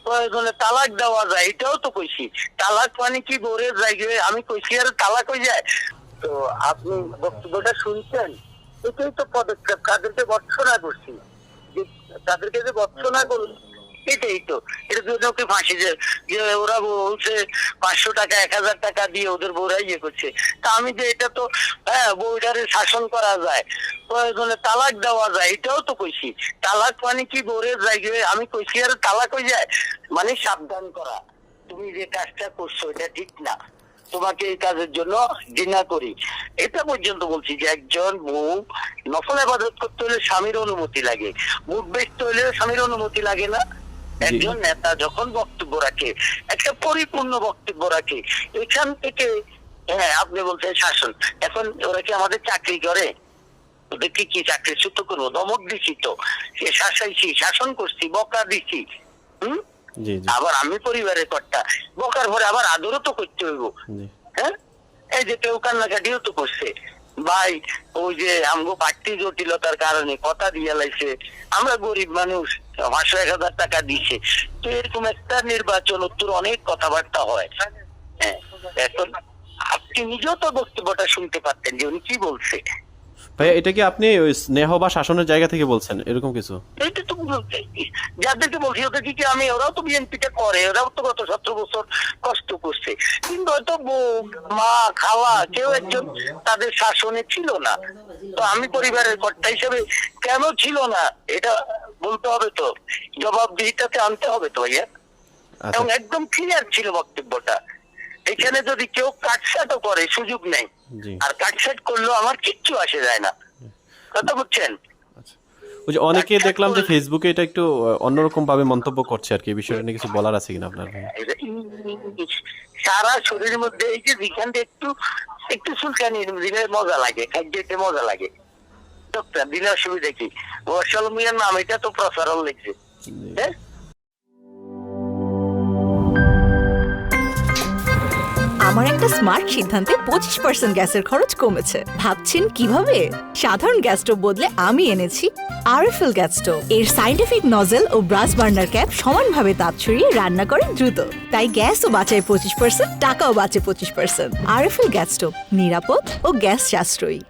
প্রয়োজনে তালাক দেওয়া যায়, এটাও তো কইছি। তালাক মানে কি বোরের জায়গায় আমি কইছি আর তালাক হয়ে যায়? তো আপনি বক্তব্যটা শুনছেন, এটাই তো পদক্ষেপ। তাদেরকে বর্ষনা করছি, যে তাদেরকে যে বর্ষনা করুন, এটাই তো। এটা জন্য কি ফাঁসি যে যে ওরা বলছে 500 টাকা 1000 টাকা দিয়ে ওদের বউরা ইয়ে করছে। তা আমি যে এটা তো বউটারে শাসন করা যায়, প্রয়োজনে তালাক দেওয়া যায়, এটাও তো কইছি। তালাক মানে কি বোরের জায়গায় আমি কইছি আর তালাক হয়ে যায়? মানে সাবধান করা, তুমি যে কাজটা করছো এটা ঠিক না, তোমাকে এই কাজের জন্য ঘৃণা করি। এটা পর্যন্ত বলছি যে একজন বউ নফল ইবাদত করতে হলে স্বামীর অনুমতি লাগে, বুট বেচতে হলে স্বামীর অনুমতি লাগে না? একজন নেতা যখন বক্তব্য রাখে, একটা পরিপূর্ণ বক্তব্য রাখে, এখান থেকে আপনি বলছেন শাসন। এখন ওরা কি আমাদের চাকরি করে? ওদেরকে কি চাকরিচ্যুত করবো? ধমক দিছি তো, শাসাইছি, শাসন করছি, বকা দিছি। হম আবার আমি পরিবারের কর্তা, বকার পরে আবার আদরও তো করতে হইব। হ্যাঁ, এই যে কেউ কান্নাকাটিও তো করছে, ভাই ওই যে আমগো পার্টি জটিলতার কারণে কথা দিয়ে লাইছে, আমরা গরিব মানুষ, 500-1000 টাকা দিছে। তো এরকম একটা নির্বাচন উত্তর অনেক কথাবার্তা হয়। হ্যাঁ, এখন আপনি নিজেও তো বক্তব্যটা শুনতে পারতেন যে উনি কি বলছে। ভাইয়া, এটা কি আপনি ওই স্নেহ বা শাসনের জায়গা থেকে বলছেন এরকম কিছু? এইটা তো যাদেরকে বলছি ওদেরকে কি আমি, ওরাও তো বিএনপিটা করে, ওরাও তো গত 17 বছর কষ্ট করছে, কিন্তু হয়তো বউ মা খাওয়া কেউ একজন তাদের শাসনে ছিল না। তো আমি পরিবারের কর্তা হিসেবে কেন ছিল না এটা বলতে হবে, তো জবাবদিহিতাতে আনতে হবে তো ভাইয়া। এবং একদম ক্লিয়ার ছিল বক্তব্যটা। এখানে যদি কেউ কাটছাটও করে সুযোগ নেই, আর কাটছাট করলেও আমার কিচ্ছু আসে যায় না, কথা বুঝছেন? ওই যে অনেকে দেখলাম যে ফেসবুকে এটা একটু অন্যরকম ভাবে মন্তব্য করছে আর কি, এই বিষয়টা নিয়ে কিছু বলার আছে কিনা আপনার? সারা শরীরের মধ্যে এই যে যেখান একটু একটু চুলকানি দিলে মজা লাগে, খাদ্যতে মজা লাগে, দিলে অসুবিধা কি? ওয়াসাল মিয়ার নাম এটা তো প্রচারণ লিখছে। হ্যাঁ, আমার একটা স্মার্ট সিদ্ধান্তে 25% গ্যাসের খরচ কমেছে। ভাবছেন কিভাবে? সাধারণ গ্যাস স্টোভ বদলে আমি এনেছি আরএফএল গ্যাস স্টোভ। এর সাইন্টিফিক নজল ও ব্রাস বার্নার ক্যাপ সমানভাবে তাপ ছড়িয়ে রান্না করে দ্রুত, তাই গ্যাসও বাঁচায় 25%, টাকাও বাঁচে 25%। আরএফএল গ্যাস স্টোভ নিরাপদ ও গ্যাস সাশ্রয়ী।